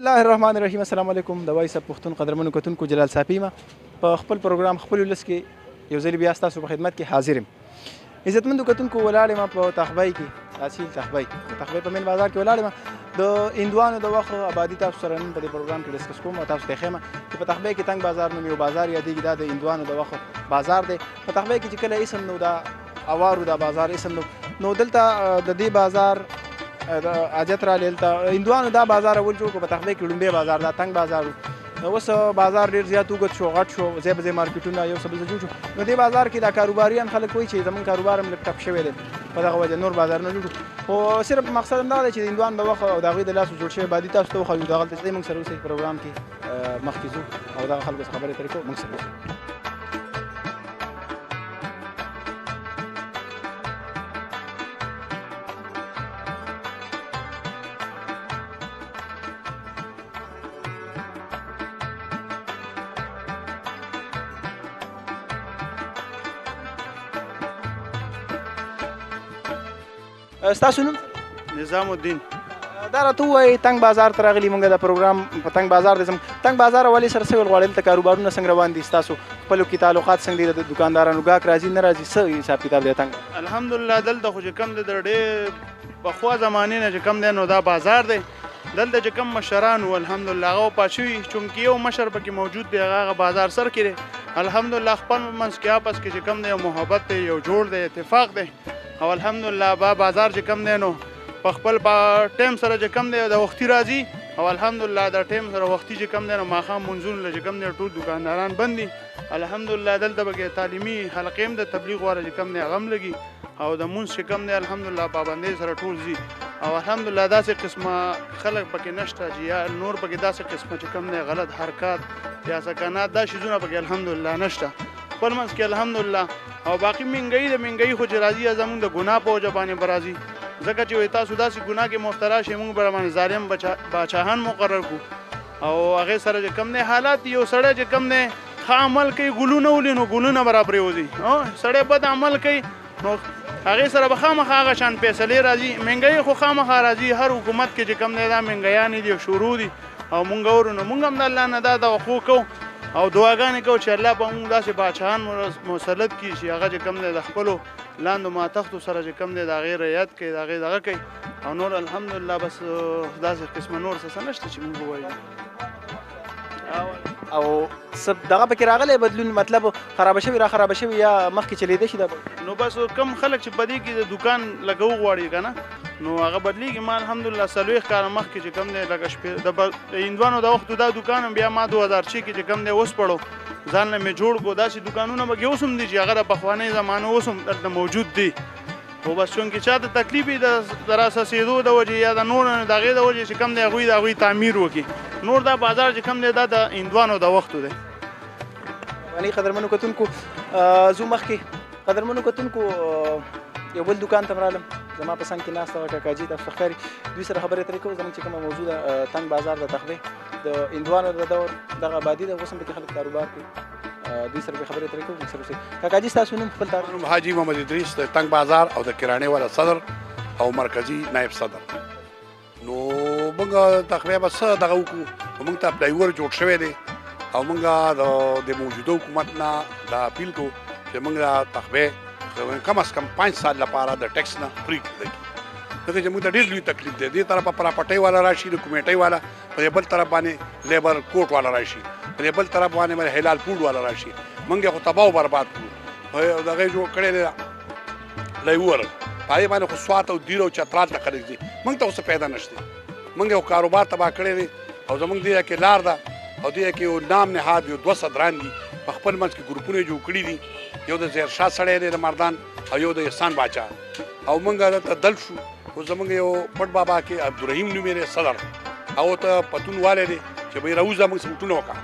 الله الرحمن الرحیم. السلام علیکم. د وایس اف پښتون قدرمنو کتونکو جلال صافی ما په خپل پروګرام خپل ولس کې یو ځل بیا ستاسو په خدمت کې حاضر یم. عزتمندو کتونکو ولاړ یم په تخبای کې اصیل تخبای په مین بازار کې ولاړ یم د هندوانو د وخت آبادي تاسو سره نن په دې پروګرام کې ډسکس کوم او تاسو ته ښیم چې په تخبای کې تنګ بازار نوم یو بازار یادېږي. دا د هندوانو د وخت بازار دی. په تخبای کې چې کله اسم نو دا اوارو دا بازار اسم نو دلته د دې بازار حاجت را لیلته هندوانو دا بازار اول جوړ کړو. په تخبای کې لومبی بازار دا تنګ بازار اوس بازار ډېر زیات اوږد شو غټ شو ځای په ځای مارکیټونه یو څه بل څه جوړ شو. نو دې بازار کې دا کاروباریان خلک وایي چې زموږ کاروبار هم لږ ټپ شوی دی په دغه وجه نور بازارونه جوړ کړو. خو صرف مقصد همدغه دی چې د هندوانو د وخت او د هغوی د لاسو جوړ شوی آبادي تاسو ته وښیو. دغلته چې دی موږ سره اوسئ پروګرام کې مخکې ځو او دغه خلکو څخه خبرې اترې کوو. موږ سره اوسئ. ستاسو نوم؟ نظام الدین. دا راته ووایئ تنګ بازار ته راغلي موږ د پروګرام په تنګ بازار دی. تنګ بازار ولې سره څه ویل غواړئ؟ دلته کاروبارونه څنګه روان دي ستاسو؟ خپلو کې تعلقات څنګه دي؟ د دوکاندارانو ګاهک راځي نه راځي؟ څه حساب کتاب دی تنګ؟ الحمدلله دلته خو چې کوم دی د ډېر پخوا زمانې نه چې کوم دی نو دا بازار دی. دلته چې کوم مشران وو الحمدلله هغه وفات شوي. چونکې یو مشر پکې موجود دی هغه بازار سر کې دی. الحمدلله خپل منځ کې آپس کې چې کوم دی یو محبت دی یو جوړ دی اتفاق دی. او الحمدلله بازار چې کوم دی نو په خپل ټایم سره چې کوم دی د وختي راځي. او الحمدلله د ټایم سره وختي چې کوم دی نو ماښام منځونه چې کوم دی ټول دوکانداران بند دي. الحمدلله دلته پکې تعلیمي حلقې هم د تبلیغ والا چې کوم دی هغه هم لګي او د مونځ چې کوم دی الحمدلله پابندۍ سره ټول ځي. او الحمدلله داسې قسمه خلک پکې نشته چې یا نور پکې داسې قسمه چې کوم دی غلط حرکات یا سکنات دا شیزونه پکې الحمدلله نشته خپل منځ کې الحمدلله. او باقي مهنګایي د مهنګایي خو چې راځي زمونږ د ګناه په وجه باندې به راځي. ځکه چې وایي تاسو داسې ګناه کې مبتلا شئ موږ به باندې ظالم باچاهان مقرر کړو. او هغې سره چې کوم دی حالات یو سړی چې کوم دی ښه عمل کوي ګلونه ولي نو ګلونه به راپرېوځي. سړی بد عمل کوي نو هغې سره به خامخا هغه شان فیصلې راځي. مهنګایي خو خامخا راځي. هر حکومت کې چې کوم دی دا مهنګیانې دي شروع دي او مونږ اورو نو مونږ هم د الله نه دا توقع کوو او دعاګانې کوو چې الله به مونږ داسې باچاهان مسلط کړي چې هغه چې کوم دی د خپلو لاندو ماتختو سره چې کوم دی د هغې رعایت کوي د هغې دغه کوي. او نور الحمدلله بس داسې قسمه نور څه نشته چې مونږ ووایو. او دغه پکې راغلی بدلون مطلب خرابه شوي را خرابه شوي یا مخکې چلېده شي دا نو بس کم خلک چې په دې کې د دوکان لګو غواړي که نه نو هغه بدلېږي. ما الحمدلله 40 کاله مخکې چې کوم دی لکه د هندوانو د وختو دا دوکان هم بیا ما 2006 کې چې کوم دی اوس پړو ځان نه مې جوړ کړو. داسې دوکانونه به کې اوس هم دي چې هغه د پخوانۍ زمانو اوس هم دلته موجود دي. خو بس چونکې چا ته تکلیف وي د راسسېدو د وجې یا د نور د هغې د وجې چې کوم دی هغوی د هغوی تعمیر وکړي. نور دا بازار چې کوم دی دا د هندوانو د وختو دی. قدرمنو کتونکو زه مخکې قدرمنو کتونکو یو بل دوکان ته رالم. زما په څنګ کې ناسته وه کاکاجي تاسو ته ښکاري. دوی سره خبرې اترې کوو. زموږ چې کومه موضوع ده تنګ بازار د تخبې د هندوانو د دور دغه آبادي ده. اوس هم پکې خلک کاروبار کوي. دوی سره خبرې اترې کوو. موږ سره اوسئ. کاکاجي ستاسو نوم خپل تعریف؟ نوم حاجي محمد ادریس د تنګ بازار او د کرانې والا صدر او مرکزي نایب صدر. نو موږ تخبې به څه دغه وکړو. موږ ته پلایور جوړ شوی دی او موږ د موجوده حکومت نه دا اپیل کوو چې موږ دا تخبې کم از کم 5 سال لپاره د ټیکس نه فری کړي. ځکه چې موږ ته ډېر لوی تکلیف دی. دې طرفه پراپرټۍ والا راشي د کمیټۍ والا په دې بل طرف باندې لیبر کوټ والا راشي په دې بل طرف باندې هلال پوډ والا راشي. موږ یې خو تباه او برباد کړو. دغه جوړ کړی دی لایور په هغې باندې خو سوات او دیر او چترال ته خلک ځي. موږ ته اوس پیدا نشته. موږ یو کاروبار تباه کړی دی او زموږ دې کې لار ده او دې کې یو نام نهاد یو 2 صدران دي په خپل منځ کې ګروپونه جوړ کړي دي. یو د زیر شاه سړی دی د مردان او یو د احسان باچا او موږ دلته دل شو. خو زموږ یو پټ بابا کې عبدالرحیم نوم یې صدر هغه ته پتون والی دی چې به یې راوځه موږ سمټونه وکړه.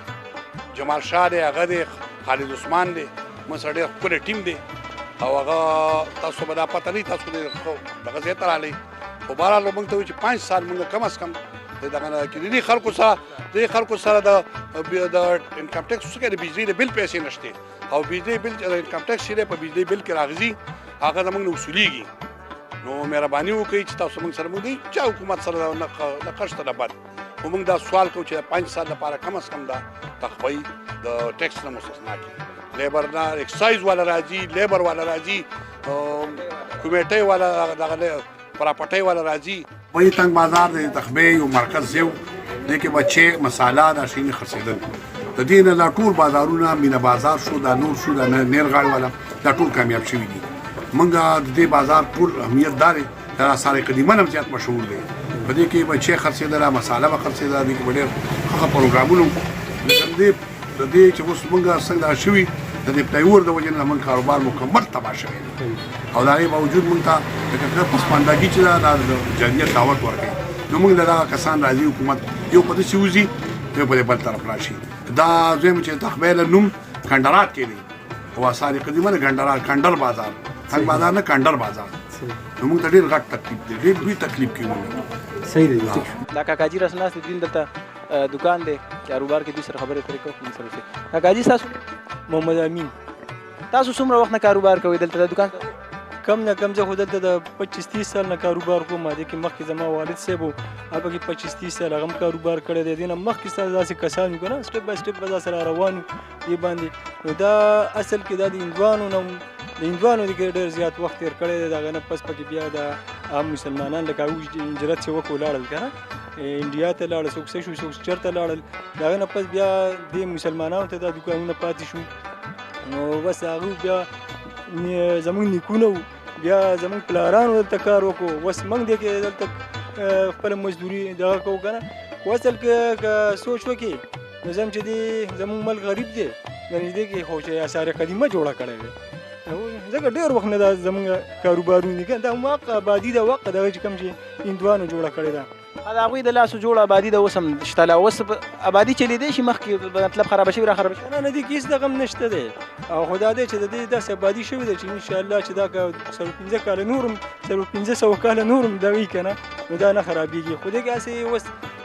جمال شاه دی هغه دی خالد عثمان دی موږ سره ډېر ښکلی ټیم دی او هغه تاسو به دا پته نه وي تاسو دغه ځای ته راغلی. خو بهرحال موږ ته وایي چې 5 سال موږ کم از کم دغه نه کې دې خلکو سره د انکم ټیکس څه کوي د بجلي د بل پیسې نشته او بجلي بل انکم ټیکس چې په بجلي بل کې راغځي هغه زموږ نه وصولیږي. نو مهرباني وکړئ چې تاسو موږ سره موږ چا حکومت سره نقش ته نه بد خو موږ دا سوال کوو چې 5 سال لپاره کم از کم دا تخفی د ټیکس نه مستثنا کړي. لیبر نه ایکسایز والا راځي، لیبر والا راځي، کمیټې والا دغه پراپرټۍ والا راځي. وایي تنګ بازار د تخفی یو مرکز یو دی کې بچې مساله دا شي نه خرڅېدل. د دې نه دا ټول بازارونه مینه بازار شو، دا نور شو، دا نیرغاړ والا دا ټول کامیاب شوي دي. موږ د دې بازار ټول اهمیت دار د آثار قدیمه نه زیات مشهور دی. په دې کې بچې خرڅېدله، مساله به خرڅېده، دې کې به ډېر ښه پروګرامونه د دې چې اوس موږ څنګه شوي د دې پلایور د وجې نه زموږ کاروبار مکمل تباه شوی دی. او د هغې باوجود موږ ته لکه پسماندګي چې ده دا د جمعیت دعوت ورکوي. نو موږ له دغه کسان راځي حکومت یو په داسې وځي یو په دې بل طرف راشي. دا دویم چې تخفی له نوم کنډرات کې دی او آثار قدیمه د کنډر بازار، تنګ بازار نه کنډر بازار. نو موږ ته ډېر غټ تکلیف دی، ډېر لوی تکلیف کې موږ. صحیح دی. دا کاکاجي راسناست دین دلته دکان دی کاروبار کې دوی سره خبرې اترې کوو سره. کاکاجي تاسو؟ محمد امین. تاسو څومره وخت نه کاروبار کوئ دلته د دکان؟ کم نه کم زه خو دلته د 25-30 سال نه کاروبار کوم. دې کې مخکې زما والد صاحب و، هغه کې 25-30 سال هغه هم کاروبار کړی دی. دې نه مخکې ستا داسې کسان وو که نه، سټپ بای سټپ به دا سره روان وو دې باندې. نو دا اصل کې دا د هندوانو نه د هندوانو د کې ډېر زیات وخت تېر کړی دی. د هغه نه پس پکې بیا د عام مسلمانان لکه هجرت چې وکړو لاړل که نه، انډیا ته لاړل، څوک څه شو، څوک چېرته لاړل. د هغه نه پس بیا دې مسلمانانو ته دا دوکانونه پاتې شو. نو بس هغوی بیا زموږ نیکونه وو، بیا زموږ پلارانو دلته کار وکړو. اوس موږ دې کې دلته خپله مزدوري دغه کوو که نه. خو اصل کې که سوچ وکړې نو زم چې دی زموږ ملک غریب دی، یعنې دې کې خو چې آثار قدیمه جوړه کړی دی. ځکه ډېر وخت نه دا زموږ کاروبارونه دي که دا واقع آبادي ده، واقع دغه چې کوم چې هندوانو جوړه کړې ده. د هغوی د لاسو جوړ آبادي ده اوس هم شته. لا اوس آبادي چلېدی شي مخکې مطلب خرابه شوي را خرابه شوي؟ نه دې کې هېڅ دغه هم نشته دی. او خو دا دی چې د دې داسې آبادي شوې ده چې انشاءالله چې دا که 15 کاله نور هم 1500 کاله نور هم دغه وي که نه، نو دا نه خرابېږي. خو دې کې هسې اوس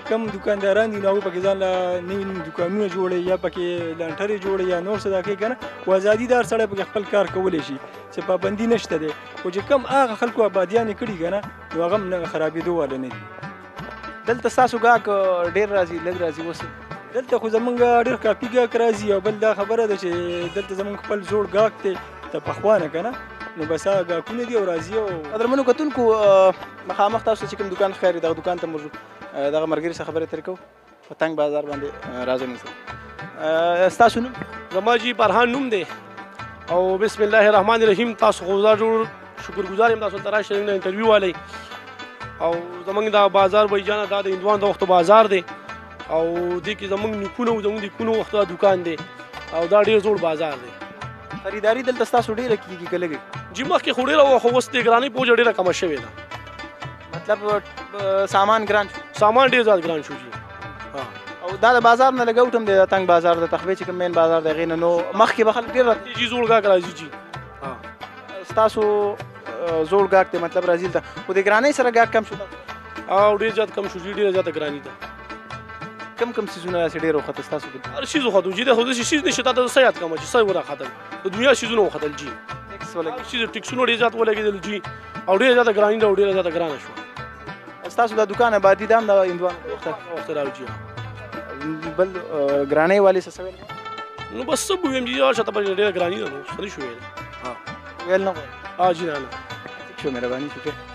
کم دکانداران دي نو هغوی پکې ځان له نوي نوي دکانونه جوړوي یا پکې لانټرې جوړوي یا نور څه دا کوي که نه. خو ازادي دار سړی پکې خپل کار کولی شي، چې پابندي نشته دی. خو چې کم هغه خلکو آبادیانې کړي که نه، نو هغه هم خرابېدو والا نه دي. دلته ستاسو ګاهک ډېر راځي لږ راځي؟ اوس دلته خو زمونږ ډېر کافي ګاهک راځي. او بل دا خبره ده چې دلته زمونږ خپل زوړ ګاهک دی د پخوا نه که نه، نو بس هغه ګاهکونه دي او راځي. او قدرمنو کتونکو مخامخ تاسو چې کوم دکان ښکاري دغه دکان ته موږ دغه ملګري سره خبرې اترې کوو په تنګ بازار باندې. راځئ موږ سره. ستاسو نوم؟ زما جی فرحان نوم دی. او بسم الله الرحمن الرحیم. تاسو خو دا ډېر شکرګزار یم تاسو ته راشئ نه انټرویو والی. او زمونږ دا بازار وایي جانه دا د هندوانو د وختو بازار دی. او دې کې زمونږ نیکونه وو، زمونږ نیکونو وختو دا دکان دی. او دا ډېر زوړ بازار دی. خریداري دلته ستاسو ډېره کېږي که لږې؟ جی مخکې خو ډېره وه، خو اوس د ګرانۍ په وجه ډېره کمه شوې ده. مطلب سامان ګران شو؟ سامان ډېر زیات ګران شو جی. او دا د بازار نه لږ اوټ هم دی، د تنګ بازار د تخفی چې کوم مین بازار دی هغې نه. نو مخکې به خلک ډېر راځي؟ جی زوړ ګاهک راځي جی. ستاسو زوړ ګاهک دی مطلب راځي دلته. خو د ګرانۍ سره ګاهک کم شو؟ او ډېر زیات کم شو جی، ډېره زیاته ګراني ده. کم کم څیزونه داسې ډېر وختل ستاسو کې؟ هر شیز وختو جی. خو داسې شیز نشته تا ته څه یاد کړم چې څه وراختل. د دنیا شیزونه وختل جی. ټیکس ولګېد؟ هر شیز ټیکسونه ډېر زیات ولګېدل جی. او ډېره زیاته ګراني ده او ډېره زیاته ګرانه شوه. ستاسو د دکان آبادي ده هم د هندوانو وخت راوځي. بل ګرانۍ والي څه ویل؟ نو بس څه به ویم جي هر چاته ډېره ګراني ده، نو څه نه شو ویلی. ویل نه غواړي؟ جی نه. ٹھیک شو، مهرباني شکریہ.